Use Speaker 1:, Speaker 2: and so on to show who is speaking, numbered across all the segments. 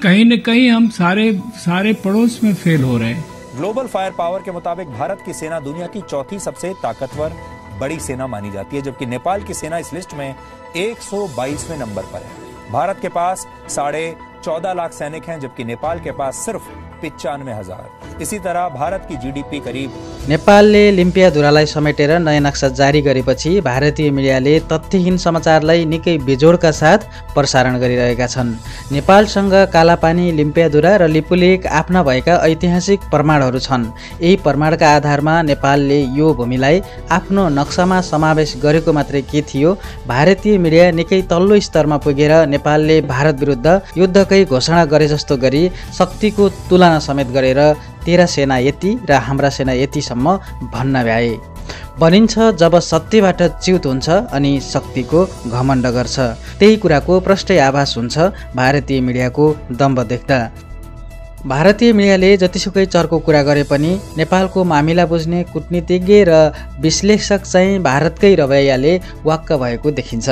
Speaker 1: कहीं न कहीं हम सारे पड़ोस में फेल हो रहे हैं।
Speaker 2: ग्लोबल फायर पावर के मुताबिक भारत की सेना दुनिया की चौथी सबसे ताकतवर बड़ी सेना मानी जाती है, जबकि नेपाल की सेना इस लिस्ट में 122वें नंबर पर है। भारत के पास 14.5 लाख सैनिक हैं, जबकि नेपाल के पास सिर्फ 95,000। इसी तरह भारत की जीडीपी करीब।
Speaker 3: नेपालले लिम्पियाधुरालाई समेटेर नयाँ नक्सा जारी गरेपछि भारतीय मिडियाले तथ्यहीन समाचारलाई निकै बेजोडका साथ प्रसारण गरिरहेका छन्। नेपालसँग कालापानी, लिम्पियाधुरा र लिपुलेक आफ्ना भएका ऐतिहासिक प्रमाणहरू छन्। यही प्रमाणका आधारमा नेपालले यो भूमिलाई आफ्नो नक्सामा समावेश गरेको मात्रै के थियो, भारतीय मिडिया निकै तल्लो स्तरमा पुगेर नेपालले भारत विरुद्ध युद्धकै घोषणा गरे जस्तो गरी शक्तिको तुलना समेत गरेर तेरा सेना यति र हाम्रा सेना यतिसम्म भन्न भ्याए। भनिन्छ जब सत्यबाट च्युत हुन्छ अनि शक्तिको घमण्ड गर्छ। त्यही कुराको प्रष्टै आभास हुन्छ भारतीय मिडियाको दम्भ देख्दा। भारतीय मिडियाले जतिसुकै चर्को कुरा गरे पनि नेपालको मामिला बुझ्ने कूटनीतिज्ञ र विश्लेषक चाहिँ भारतकै रवैयाले वाक्क भएको देखिन्छ।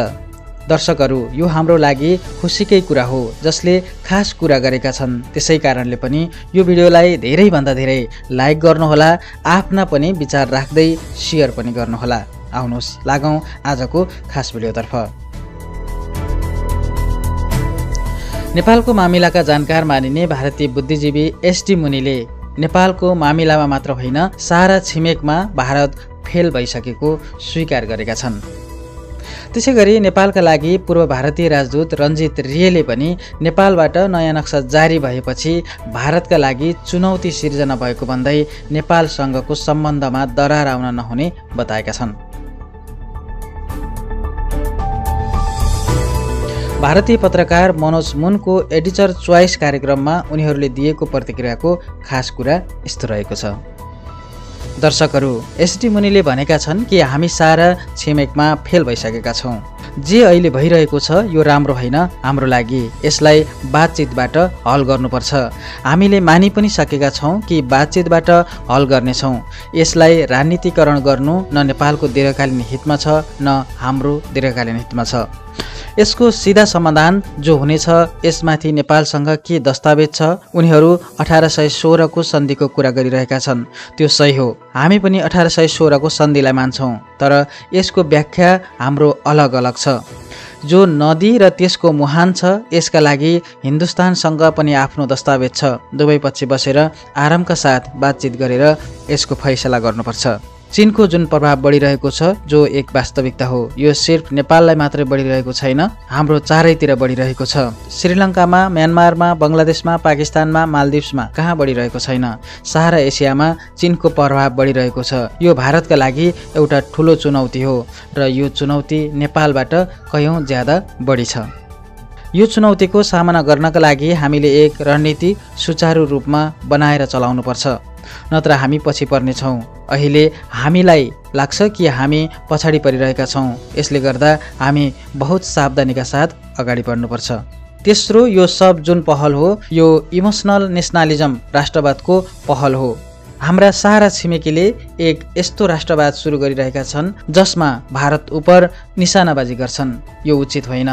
Speaker 3: दर्शकहरू, यो हाम्रो लागि खुसीकै कुरा हो जसले खास कुरा गरेका छन्। त्यसै कारणले पनि यो भिडियोलाई धेरैभन्दा धेरै लाइक गर्नुहोला, आफ्ना पनि विचार राख्दै शेयर पनि गर्नुहोला। आउनुहोस् लागौँ आजको खास भिडियोतर्फ। नेपालको मामिलाका जानकार मानिने भारतीय बुद्धिजीवी एसडी मुनिले नेपालको मामिलामा मात्र होइन सारा छिमेकमा भारत फेल भइसकेको स्वीकार गरेका छन्। त्यसैगरी नेपालका लागि पूर्व भारतीय राजदूत रञ्जित रिएले पनि नेपालबाट नयाँ नक्सा जारी भएपछि भारतका लागि चुनौती सिर्जना भएको भन्दै नेपालसँगको सम्बन्धमा दरार आउन नहुने बताएका छन्। भारतीय पत्रकार मनोज मुनको एडिटर चोइस कार्यक्रममा उनीहरूले दिएको प्रतिक्रियाको खास कुरा यस्तो रहेको छ। दर्शकहरू, एसडी मुनिले भनेका छन् कि हामी सारा छिमेकमा फेल भइसकेका छौँ। जे अहिले भइरहेको छ यो राम्रो होइन हाम्रो लागि। यसलाई बातचितबाट हल गर्नुपर्छ। हामीले मानि पनि सकेका छौँ कि बातचितबाट हल गर्नेछौँ। यसलाई राजनीतिकरण गर्नु न नेपालको दीर्घकालीन हितमा छ न हाम्रो दीर्घकालीन हितमा छ। यसको सिधा समाधान जो हुनेछ, यसमाथि नेपालसँग के दस्तावेज छ। उनीहरू 1816 को सन्धिको कुरा गरिरहेका छन्, त्यो सही हो। हामी पनि 1816 को सन्धिलाई मान्छौँ, तर यसको व्याख्या हाम्रो अलग अलग छ। जो नदी र त्यसको मुहान छ, यसका लागि हिन्दुस्तानसँग पनि आफ्नो दस्तावेज छ। दुवै पक्ष बसेर आरामका साथ बातचित गरेर यसको फैसला गर्नुपर्छ। चीनको जुन प्रभाव बढिरहेको छ जो एक वास्तविकता हो, यो सिर्फ नेपाललाई मात्रै बढिरहेको छैन, हाम्रो चारैतिर बढिरहेको छ। श्रीलङ्कामा, म्यानमारमा, बङ्गलादेशमा, पाकिस्तानमा, मालदिप्समा कहाँ बढिरहेको छैन। सारा एसियामा चीनको प्रभाव बढिरहेको छ। यो भारतका लागि एउटा ठुलो चुनौती हो र यो चुनौती नेपालबाट कयौँ ज्यादा बढी छ। यो चुनौतीको सामना गर्नका लागि हामीले एक रणनीति सुचारू रूपमा बनाएर चलाउनुपर्छ, नत्र हामी पछि पर्नेछौँ। अहिले हामीलाई लाग्छ कि हामी पछाडि परिरहेका छौँ। यसले गर्दा हामी बहुत सावधानीका साथ अगाडि बढ्नुपर्छ। तेस्रो, यो सब जुन पहल हो यो इमोसनल नेसनलिजम राष्ट्रवादको पहल हो। हाम्रा सारा छिमेकीले एक यस्तो राष्ट्रवाद सुरु गरिरहेका छन् जसमा भारत उप निशानाबाजी गर्छन्। यो उचित होइन,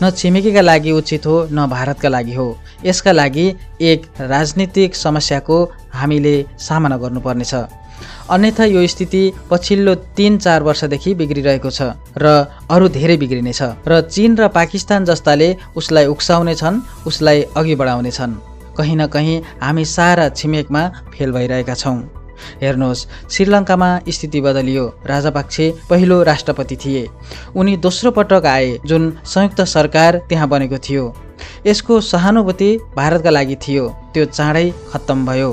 Speaker 3: न छिमेकीका लागि उचित हो न भारतका लागि हो। यसका लागि एक राजनीतिक समस्याको हामीले सामना गर्नुपर्नेछ। अन्यथा यो स्थिति पछिल्लो 3-4 वर्षदेखि बिग्रिरहेको छ र अरू धेरै बिग्रिनेछ र चीन र पाकिस्तान जस्ताले उसलाई उक्साउनेछन्, उसलाई अघि बढाउनेछन्। कहीँ न कहीँ हामी सारा छिमेकमा फेल भइरहेका छौँ। हेर्नुहोस्, श्रीलङ्कामा स्थिति बदलियो। राजापाक्से पहिलो राष्ट्रपति थिए। उनी दोस्रो पटक आए जुन संयुक्त सरकार त्यहाँ बनेको थियो। यसको सहानुभूति भारतका लागि थियो, त्यो चाँडै खत्तम भयो।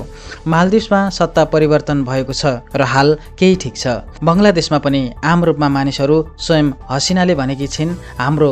Speaker 3: मालदिप्समा सत्ता परिवर्तन भएको छ र हाल केही ठिक छ। बङ्गलादेशमा पनि आम रूपमा मानिसहरू स्वयं हसिनाले भनेकी छिन्, हाम्रो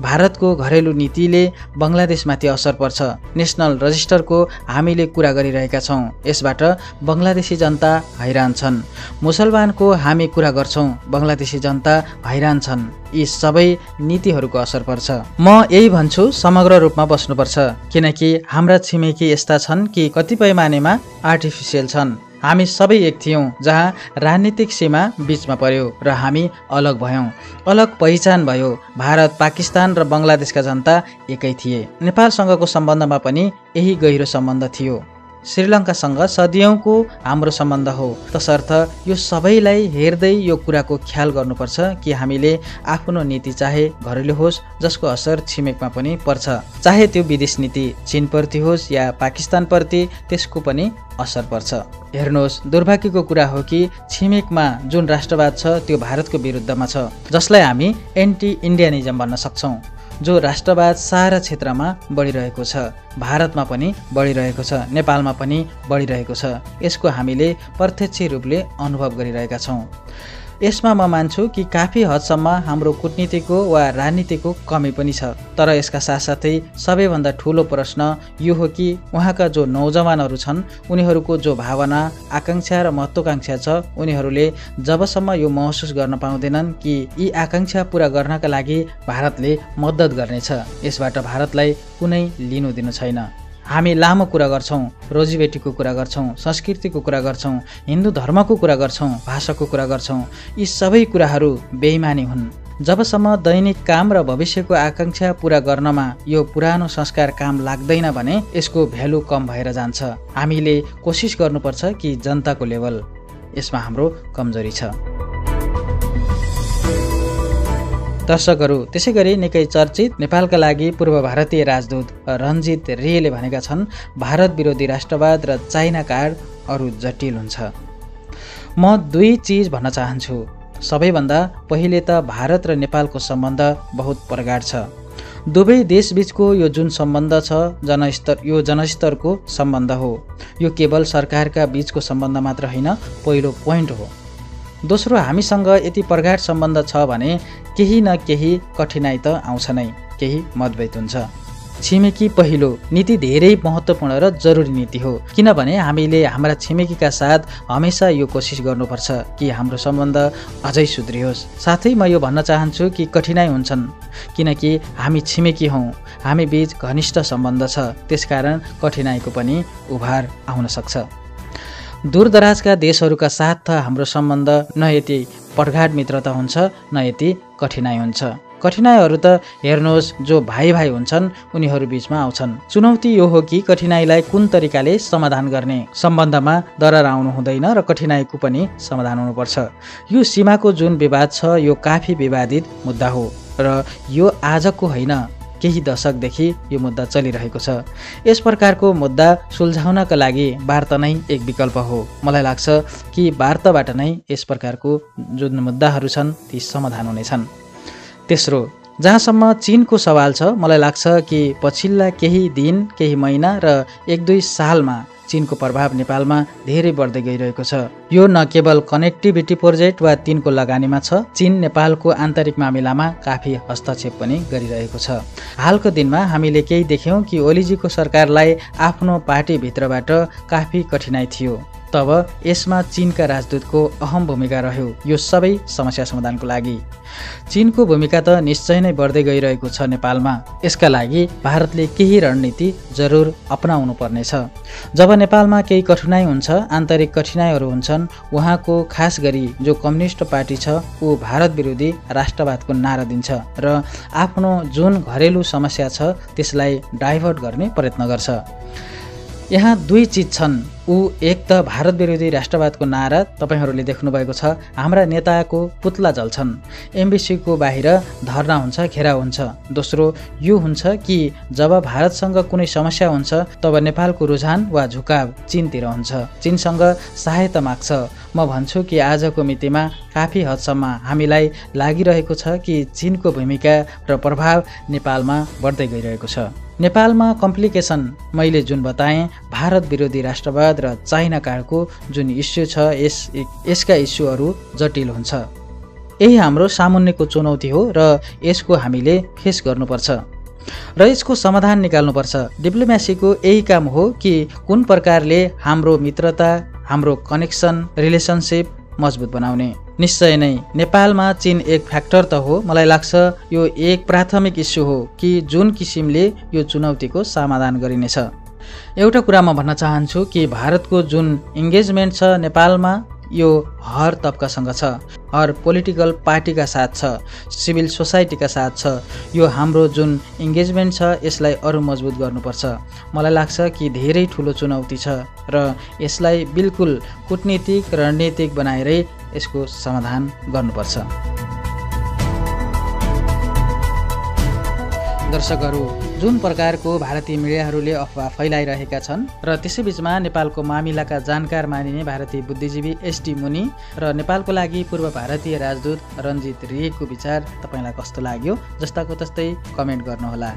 Speaker 3: भारतको घरेलु नीतिले बङ्गलादेशमाथि असर पर्छ। नेसनल रजिस्टरको हामीले कुरा गरिरहेका छौँ, यसबाट बङ्गलादेशी जनता हैरान छन्। मुसलमानको हामी कुरा गर्छौँ, बङ्गलादेशी जनता हैरान छन्। यी सबै नीतिहरूको असर पर्छ। म यही भन्छु, समग्र रूपमा बस्नुपर्छ, किनकि हाम्रा छिमेकी यस्ता छन् कि कतिपय मानेमा आर्टिफिसियल छन्। हामी सबै एक थियौँ जहाँ राजनीतिक सीमा बीचमा पर्यो र हामी अलग भयौँ। अलग पहिचान भयो। भारत, पाकिस्तान र बङ्गलादेशका जनता एकै थिए। नेपालसँगको सम्बन्धमा पनि यही गहिरो सम्बन्ध थियो। श्रीलङ्कासँग सदियौँको हाम्रो सम्बन्ध हो। तसर्थ यो सबैलाई हेर्दै यो कुराको ख्याल गर्नुपर्छ कि हामीले आफ्नो नीति चाहे घरेलु होस् जसको असर छिमेकमा पनि पर्छ, चाहे त्यो विदेश नीति चीनप्रति होस् या पाकिस्तानप्रति, त्यसको पनि असर पर्छ। हेर्नुहोस्, दुर्भाग्यको कुरा हो कि छिमेकमा जुन राष्ट्रवाद छ त्यो भारतको विरुद्धमा छ, जसलाई हामी एन्टी इन्डियनिजम भन्न सक्छौँ। जो राष्ट्रवाद सारा क्षेत्रमा बढिरहेको छ, भारतमा पनि बढिरहेको छ, नेपालमा पनि बढिरहेको छ। यसको हामीले प्रत्यक्ष रूपले अनुभव गरिरहेका छौँ। यसमा म मान्छु कि काफी हदसम्म हाम्रो कूटनीतिको वा राजनीतिको कमी पनि छ। तर यसका साथसाथै सबैभन्दा ठुलो प्रश्न यो हो कि उहाँका जो नौजवानहरू छन् उनीहरूको जो भावना, आकाङ्क्षा र महत्त्वाकांक्षा छ, उनीहरूले जबसम्म यो महसुस गर्न पाउँदैनन् कि यी आकाङ्क्षा पूरा गर्नका लागि भारतले मद्दत गर्नेछ, यसबाट भारतलाई कुनै लिनु दिनु छैन। हामी लामो कुरा गर्छौँ, रोजीबेटीको कुरा गर्छौँ, संस्कृतिको कुरा गर्छौँ, हिन्दू धर्मको कुरा गर्छौँ, भाषाको कुरा गर्छौँ। यी सबै कुराहरू बेइमानी हुन्। जबसम्म दैनिक काम र भविष्यको आकाङ्क्षा पूरा गर्नमा यो पुरानो संस्कार काम लाग्दैन भने यसको भ्यालु कम भएर जान्छ। हामीले कोसिस गर्नुपर्छ कि जनताको लेभल, यसमा हाम्रो कमजोरी छ। दर्शकहरू, त्यसै गरी निकै चर्चित नेपालका लागि पूर्व भारतीय राजदूत रञ्जित रेले भनेका छन्, भारत विरोधी राष्ट्रवाद र चाइना कार्ड अरू जटिल हुन्छ। म दुई चिज भन्न चाहन्छु। सबैभन्दा पहिले त भारत र नेपालको सम्बन्ध बहुत प्रगाढ छ। दुवै देशबीचको यो जुन सम्बन्ध छ यो जनस्तरको सम्बन्ध हो। यो केवल सरकारका बीचको सम्बन्ध मात्र होइन, पहिलो पोइन्ट हो। दोस्रो, हामीसँग यति प्रगाढ सम्बन्ध छ भने केही न केही कठिनाइ त आउँछ नै, केही मतभेद हुन्छ। छिमेकी पहिलो नीति धेरै महत्त्वपूर्ण र जरुरी नीति हो, किनभने हामीले हाम्रा छिमेकीका साथ हमेसा यो कोसिस गर्नुपर्छ कि हाम्रो सम्बन्ध अझै सुध्रियोस्। साथै म यो भन्न चाहन्छु कि कठिनाइ हुन्छन्, किनकि हामी छिमेकी हौँ, हामी बीच घनिष्ठ सम्बन्ध छ, त्यसकारण कठिनाइको पनि उभार आउन सक्छ। दूरदराजका देशहरूका साथ त हाम्रो सम्बन्ध न यति प्रगाढ मित्रता हुन्छ न यति कठिनाइ हुन्छ। कठिनाइहरू त हेर्नुहोस्, जो भाइ भाइ हुन्छन् उनीहरू बीचमा आउँछन्। चुनौती यो हो कि कठिनाइलाई कुन तरिकाले समाधान गर्ने। सम्बन्धमा दरार आउनु हुँदैन र कठिनाइको पनि समाधान हुनुपर्छ। यो सीमाको जुन विवाद छ यो काफी विवादित मुद्दा हो र यो आजको होइन, केही दशकदेखि यो मुद्दा चलिरहेको छ। यस प्रकारको मुद्दा सुल्झाउनका लागि वार्ता नै एक विकल्प हो। मलाई लाग्छ कि वार्ताबाट नै यस प्रकारको जुन मुद्दाहरू छन् ती समाधान हुनेछन्। तेस्रो, जहाँसम्म चीनको सवाल छ, मलाई लाग्छ कि पछिल्ला केही दिन, केही महिना र 1-2 सालमा चीनको प्रभाव नेपालमा धेरै बढ्दै गइरहेको छ। यो न केवल कनेक्टिभिटी प्रोजेक्ट वा तिनको लगानीमा छ, चीन नेपालको आन्तरिक मामिलामा काफी हस्तक्षेप पनि गरिरहेको छ। हालको दिनमा हामीले केही देख्यौँ कि ओलीजीको सरकारलाई आफ्नो पार्टीभित्रबाट काफी कठिनाइ थियो। तब यसमा चीनका राजदूतको अहम भूमिका रह्यो यो सबै समस्या समाधानको लागि। चीनको भूमिका त निश्चय नै बढ्दै गइरहेको छ नेपालमा। यसका लागि भारतले केही रणनीति जरुर अपनाउनु पर्नेछ। जब नेपालमा केही कठिनाइ हुन्छ, आन्तरिक कठिनाइहरू हुन्छन्, उहाँको खास गरी जो कम्युनिस्ट पार्टी छ ऊ भारत विरोधी राष्ट्रवादको नारा दिन्छ र आफ्नो जुन घरेलु समस्या छ त्यसलाई डाइभर्ट गर्ने प्रयत्न गर्छ। यहाँ दुई चिज छन्। एक त भारत विरोधी राष्ट्रवादको नारा तपाईहरूले देख्नुभएको छ, हाम्रा नेताको पुतला जल्छन्, एम्बेसीको बाहिर धरना हुन्छ, घेराउ हुन्छ। दोस्रो यो हुन्छ कि जब भारतसँग कुनै समस्या हुन्छ तब नेपालको रुझान वा झुकाव चीनतिर हुन्छ, चीनसँग सहायता माग्छ। म भन्छु कि आजको मितिमा काफी हदसम्म हामीलाई लागिरहेको छ कि चीनको भूमिका र प्रभाव नेपालमा बढ्दै गइरहेको छ। नेपालमा कम्प्लिकेसन मैले जुन बताएँ, भारत विरोधी राष्ट्रवाद र चाइना कार्डको जुन इस्यु छ यसका इस्युहरू जटिल हुन्छ। यही हाम्रो सामुन्नेको चुनौती हो र यसको हामीले फेस गर्नुपर्छ र यसको समाधान निकाल्नुपर्छ। डिप्लोमेसीको यही काम हो कि कुन प्रकारले हाम्रो मित्रता, हाम्रो कनेक्सन, रिलेसनसिप मजबुत बनाउने। निश्चय नै नेपालमा चीन एक फ्याक्टर त हो, मलाई लाग्छ यो एक प्राथमिक इस्यु हो कि जुन किसिमले यो चुनौतीको समाधान गरिनेछ। एउटा कुरा म भन्न चाहन्छु कि भारतको जुन इङ्गेजमेन्ट छ नेपालमा यो हर तबकासँग छ, हर पोलिटिकल पार्टीका साथ छ, सिभिल सोसाइटीका साथ छ। यो हाम्रो जुन इङ्गेजमेन्ट छ यसलाई अरू मजबुत गर्नुपर्छ। मलाई लाग्छ कि धेरै ठुलो चुनौती छ र यसलाई बिल्कुल कूटनीतिक रणनीतिक बनाएरै यसको समाधान गर्नुपर्छ। दर्शकहरू, जुन प्रकारको भारतीय मिडियाहरूले अफवाह फैलाइरहेका छन् र त्यसैबीचमा नेपालको मामिलाका जानकार मानिने भारतीय बुद्धिजीवी एसटी मुनि र नेपालको लागि पूर्व भारतीय राजदूत रञ्जित रिएको विचार तपाईलाई कस्तो लाग्यो? जस्ताको तस्तै कमेन्ट गर्नुहोला।